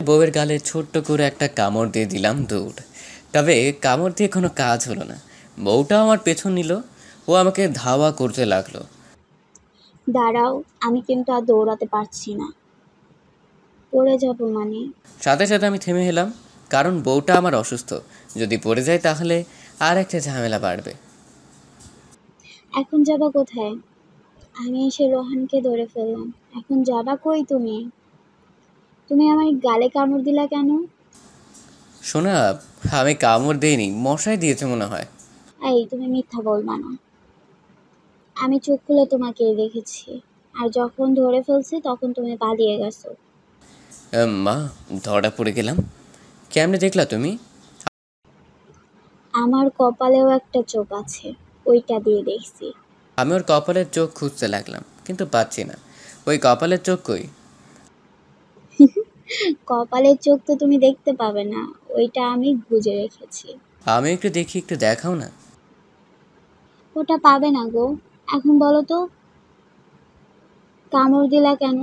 বউয়ের গালে ছোট্ট করে একটা কামড় দিয়ে দিলাম দৌড়। তবে কামড় দিয়ে কোনো কাজ হলো না। বউটাও আমার পেছন নিল। ও আমাকে ধাওয়া করতে লাগলো। দাঁড়াও, আমি কিন্তু আর দৌড়াতে পারছি না, পড়ে যাবো মানে। সাথে সাথে আমি থেমে এলাম, কারণ বউটা আমার অসুস্থ। যদি পড়ে যায় তাহলে আর একটা ঝামেলা বাড়বে। এখন যাবা কোথায়? আমি এসে রোহানকে ধরে ফেললাম। এখন যাবা কই তুমি? তুমি আমার গালে কামড় দিলা কেন? শোনা, আমি কামড় দিইনি, মশাই দিয়েছে মনে হয়। এই, তুমি মিথ্যা বলবা না। আমি চোখ খুলে তোমাকে দেখেছি, আর যখন ধরে ফেলছি তখন তুমি পালিয়ে গেছো। মা, ধরা পড়ে গেলাম। কেমনে দেখলা তুমি? আমার কপালেও একটা চোখ আছে, ওইটা দিয়ে দেখছি। আমি ওর কপালের চোখ খুঁজতে লাগলাম, কিন্তু পাচ্ছি না। ওই কপালের চোখ কই? কপালের চোখ তো তুমি দেখতে পাবে না, ওইটা আমি গুজে রেখেছি। আমি একটু দেখি, একটু দেখাও না। ওটা পাবে না গো। এখন বলো তো, কামড় দিলা কেন?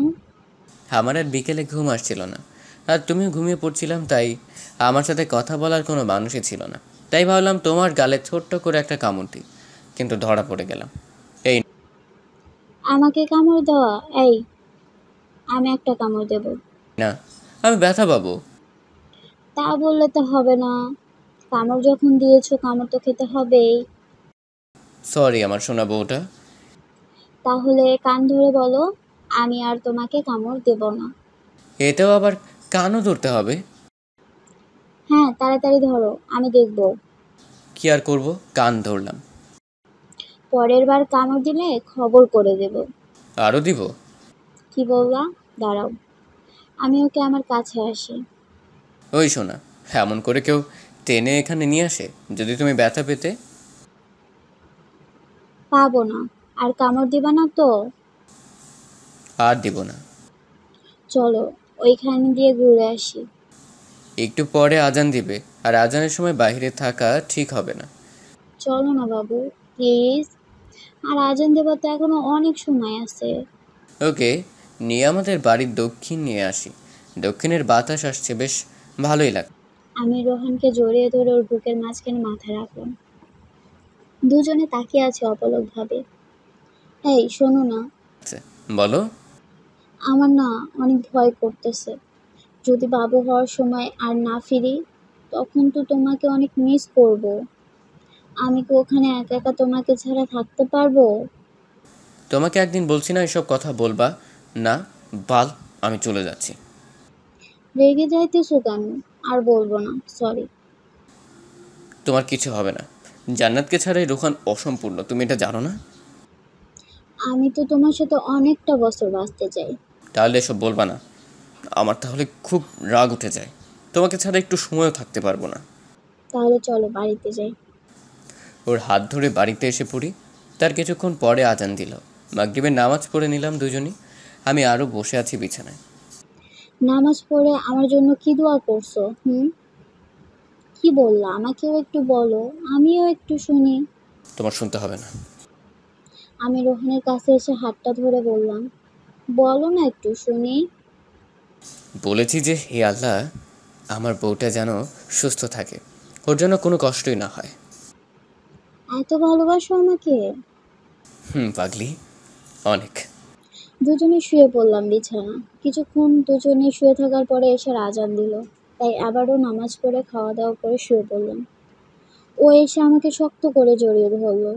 আমার আর বিকেলে ঘুম আসছিল না, আর তুমিও ঘুমিয়ে পড়ছিলাম, তাই আমার সাথে কথা বলার কোনো মানুষই ছিল না। তাই ভাবলাম তোমার গালে ছোট্ট করে একটা কামড় দিই, কিন্তু ধরা পড়ে গেলাম। এই আমাকে কামড় দেওয়া? এই, আমি একটা কামড় দেব। না, আমি ব্যথা পাবো। তা বললে তো হবে না, কামড় যখন দিয়েছো কামড় তো খেতে হবেই। সরি আমার সোনা বউটা। তাহলে কান ধরে বলো, আমি আর তোমাকে কামড় দেব না। এতেও আবার কানও ধরতে হবে? হ্যাঁ, তাড়াতাড়ি ধরো, আমি দেখব। কি আর করব, কান ধরলাম। পরের বার কামড় দিলে খবর করে দেব। আরও দিব? কি বললা? দাঁড়াও, আমি ওকে আমার কাছে আসি। ওই শোনা, এমন করে কেউ টেনে এখানে নিয়ে আসে? যদি তুমি ব্যথা পেতে। পাবো না। আর কামড় দিবা না তো? আর দিব না। চলো, ওইখান দিয়ে ঘুরে আসি। একটু পরে আজান দিবে, আর আজানের সময় বাইরে থাকা ঠিক হবে না। চলো না বাবু, প্লিজ। আর আজান দেবার তো এখনো অনেক সময় আছে। ওকে, নিয়ে আমাদের বাড়ির দক্ষিণ নিয়ে আসি। দক্ষিণের বাতাস আসছে, বেশ ভালোই লাগে। আমি রোহানকে জড়িয়ে ধরে ওর বুকের মাঝখানে মাথা রাখলাম। দুজনে তাকিয়ে আছে অপলক ভাবে। এই শোনো না, বলো। আমার না অনেক ভয় করতেছে। যদি বাবু হওয়ার সময় আর না ফিরি, তখন তো তোমাকে অনেক মিস করব। আমি কি ওখানে একা একা তোমাকে ছাড়া থাকতে পারবো? তোমাকে একদিন বলছি না এসব কথা বলবা না? বাল, আমি চলে যাচ্ছি। রেগে যাইতেছো কেন? আর বলবো না, সরি। তোমার কিছু হবে না। জান্নাতকে ছাড়াই রোহান অসম্পূর্ণ, তুমি এটা জানো না? আমি তো তোমার সাথে অনেকটা বছর বাঁচতে চাই। তাহলে এসব বলবা না। আমার তাহলে খুব রাগ উঠে যায়। তোমাকে ছাড়া একটু সময়ও থাকতে পারবো না। তাহলে চলো বাড়িতে যাই। ওর হাত ধরে বাড়িতে এসে পড়ি। তার কিছুক্ষণ পরে আজান দিল। মাগরিবের নামাজ পড়ে নিলাম দুজনই। আমি আরও বসে আছি বিছানায়। নামাজ পড়ে আমার জন্য কি দোয়া করছো? কি বললা? আমাকেও একটু বলো, আমিও একটু শুনি। তোমার শুনতে হবে না। আমি রোহানের কাছে এসে হাতটা ধরে বললাম, বলো না একটু শুনি। বলেছি যে হে আল্লাহ, আমার বউটা যেন সুস্থ থাকে, ওর জন্য কোনো কষ্টই না হয়। এত ভালোবাসো আমাকে? পাগলি, অনেক। দুজনে শুয়ে পড়লাম বিছানা। কিছুক্ষণ দুজনে শুয়ে থাকার পরে এসে আজান দিল। তাই আবারও নামাজ পড়ে খাওয়া দাওয়া করে শুয়ে পড়লাম। ও এসে আমাকে শক্ত করে জড়িয়ে ধরলো।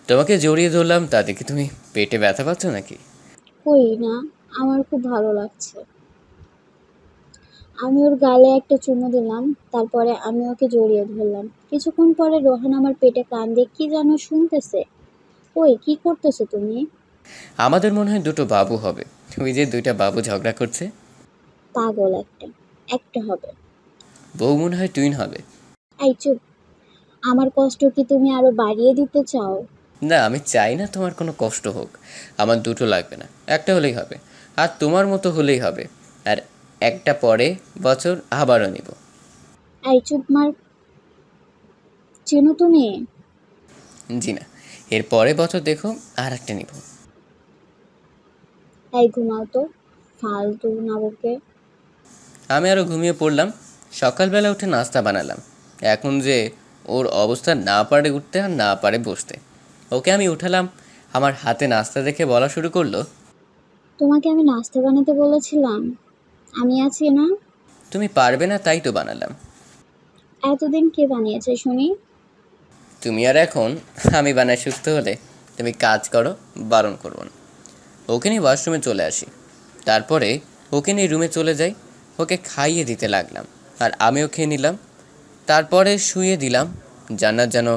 তোমাকে জড়িয়ে ধরলাম, তাতে কি তুমি পেটে ব্যথা পাচ্ছ নাকি? কই না, আমার খুব ভালো লাগছে। আমি ওর গালে একটা চুমু দিলাম, তারপরে আমি ওকে জড়িয়ে ধরলাম। কিছুক্ষণ পরে রোহান আমার পেটে কান দিয়ে কি যেন শুনতেছে। ওই, কি করতেছো তুমি? আমাদের মনে হয় দুটো বাবু হবে। ওই যে দুইটা বাবু ঝগড়া করছে। পাগল একটা, একটা হবে। বউ মনে হয় টুইন হবে। এই চুপ। আমার কষ্ট কি তুমি আরো বাড়িয়ে দিতে চাও? না, আমি চাই না তোমার কোনো কষ্ট হোক। আমার দুটো লাগবে না, একটা হলেই হবে। আর তোমার মতো হলেই হবে। আর একটা পরে বছর আবারও নিব। এই চুপ মার। চেনো তুমি? জি না, এর পরে বছর দেখো আর একটা নিব। এই ঘুমাও তো, ফালতু না বকে। আমি আরও ঘুমিয়ে পড়লাম। সকালবেলা উঠে নাস্তা বানালাম। এখন যে ওর অবস্থা, না পারে উঠতে আর না পারে বসতে। ওকে আমি উঠালাম, আমার হাতে নাস্তা দেখে বলা শুরু করলো, তোমাকে আমি নাস্তা বানাতে বলেছিলাম, আমি আছি না? তুমি পারবে না তাই তো বানালাম। এতদিন কে বানিয়েছে শুনি? তুমি আর এখন আমি বানাই সুস্থ হলে তুমি কাজ করো, বারণ করবো না। ওকে নিয়ে ওয়াশরুমে চলে আসি। তারপরে ওকে নিয়ে রুমে চলে যাই। ওকে খাইয়ে দিতে লাগলাম আর আমিও খেয়ে নিলাম। তারপরে শুয়ে দিলাম। জান্নাত যেন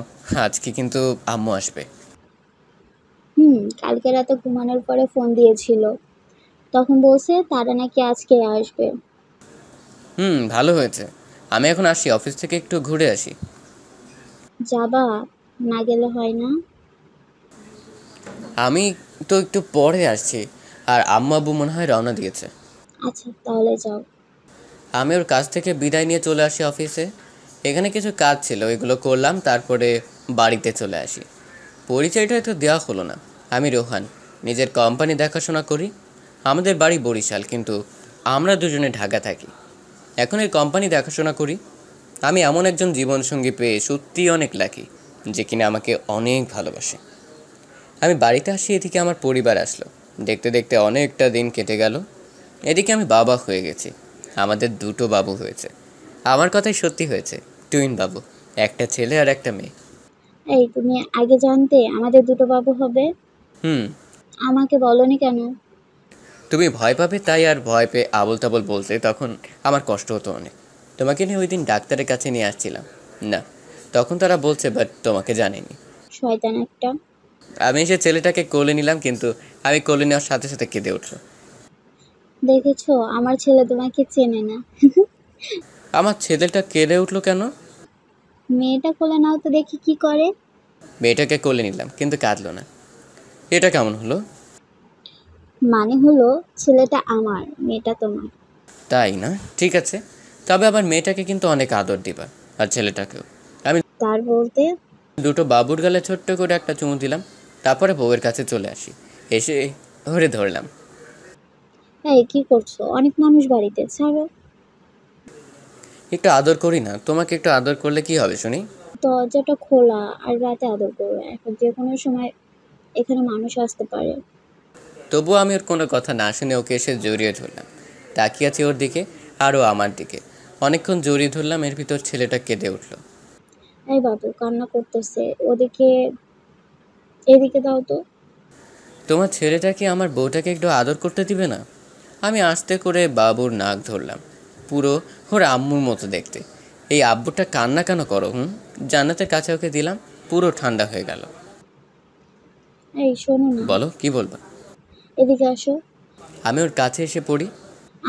আজকে কিন্তু আম্মু আসবে। কালকে রাতে ঘুমানোর পরে ফোন দিয়েছিল, তখন বলছে তারা নাকি আজকে আসবে। ভালো হয়েছে। আমি এখন আসি, অফিস থেকে একটু ঘুরে আসি। যাবা? না গেলে হয় না? আমি তো একটু পরে আসছি, আর আম্মু আব্বু মনে হয় রওনা দিয়েছে। আচ্ছা তাহলে যাও। আমি ওর কাছ থেকে বিদায় নিয়ে চলে আসি অফিসে। এখানে কিছু কাজ ছিল, এগুলো করলাম, তারপরে বাড়িতে চলে আসি। পরিচয়টা তো দেওয়া হলো না। আমি রোহান, নিজের কোম্পানি দেখাশোনা করি। আমাদের বাড়ি বরিশাল, কিন্তু আমরা দুজনে ঢাকা থাকি। এখন এই কোম্পানি দেখাশোনা করি। আমি এমন একজন জীবনসঙ্গী পেয়ে সত্যিই অনেক লাকি, যে কিনা আমাকে অনেক ভালোবাসে। আমি বাড়িতে আসি, এদিকে আমার পরিবার আসলো। দেখতে দেখতে অনেকটা দিন কেটে গেল। এদিকে আমি বাবা হয়ে গেছি। আমাদের দুটো বাবু হয়েছে। আমার কথাই সত্যি হয়েছে, টুইন বাবু, একটা ছেলে আর একটা মেয়ে। এই তুমি আগে জানতে আমাদের দুটো বাবু হবে? হুম আমাকে বলনি কেন? তুমি ভয় পাবে তাই আর ভয় পেয়ে আবল তাবল বলতে তখন আমার কষ্ট হতো অনেক। তোমাকে নিয়ে ওই দিন ডাক্তারের কাছে নিয়ে আসছিলাম না, তখন তারা বলছে বাট তোমাকে জানিনি। শয়তান একটা। আমি এসে ছেলেটাকে কোলে নিলাম, কিন্তু আমি কোলে নেওয়ার সাথে সাথে কেঁদে উঠলো। দেখেছো, আমার ছেলে তোমাকে চেনে না। আমার ছেলেটা কেঁদে উঠলো কেন? মেয়েটা কোলে নাও তো দেখি কি করে। মেয়েটাকে কোলে নিলাম, কিন্তু কাঁদলো না। এটা কেমন হলো? মানে হলো ছেলেটা আমার, মেয়েটা তোমার। তাই না? ঠিক আছে, তবে আবার মেয়েটাকে কিন্তু অনেক আদর দিবা, আর ছেলেটাকেও। আমি তার বলতে? দুটো বাবুর গালে ছোট্ট করে একটা চুমু দিলাম। তারপরে বউয়ের কাছে চলে আসি। এসে ধরে ধরলাম। এই কি করছো? অনেক মানুষ বাড়িতে, ছাড়ো। একটু আদর করি না? তোমাকে একটু আদর করলে কি হবে শুনি? দরজাটা খোলা, আর রাতে আদর করবে, এখন যে কোনো সময় এখানে মানুষ আসতে পারে। তবুও আমি ওর কোনো কথা না শুনে ওকে এসে জড়িয়ে ধরলাম। তাকিয়ে আছি ওর দিকে, আরও আমার দিকে। অনেকক্ষণ জড়িয়ে ধরলাম, এর ভিতর ছেলেটা কেঁদে উঠল। এই বাবু কান্না করতেছে, ওদিকে এদিকে দাও তো। তোমার ছেলেটা কি আমার বউটাকে একটু আদর করতে দিবে না? আমি আস্তে করে বাবুর নাক ধরলাম। পুরো ওর আম্মুর মতো দেখতে। এই আব্বুটা কান্না কেন করো? জান্নাতের কাছে ওকে দিলাম, পুরো ঠান্ডা হয়ে গেল। এই শোনো না, বলো, কি বলবা? এদিকে আসো। আমি ওর কাছে এসে পড়ি।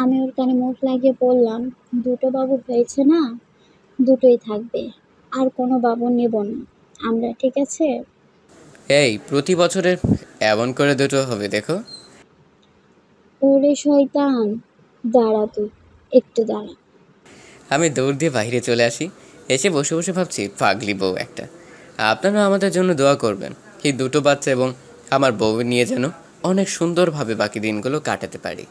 আমি ওর কানে মুখ লাগিয়ে বললাম, দুটো বাবু হয়েছে না, দুটোই থাকবে, আর কোনো বাবু নেব না আমরা, ঠিক আছে? এই প্রতি বছরের এমন করে দুটো হবে দেখো। ওরে শয়তান, দাঁড়া তুই, একটু দাঁড়া। আমি দৌড় দিয়ে বাইরে চলে আসি। এসে বসে বসে ভাবছি, পাগলি বউ একটা। আপনারা আমাদের জন্য দোয়া করবেন, এই দুটো বাচ্চা এবং আমার বউ নিয়ে যেন অনেক সুন্দরভাবে বাকি দিনগুলো কাটাতে পারি।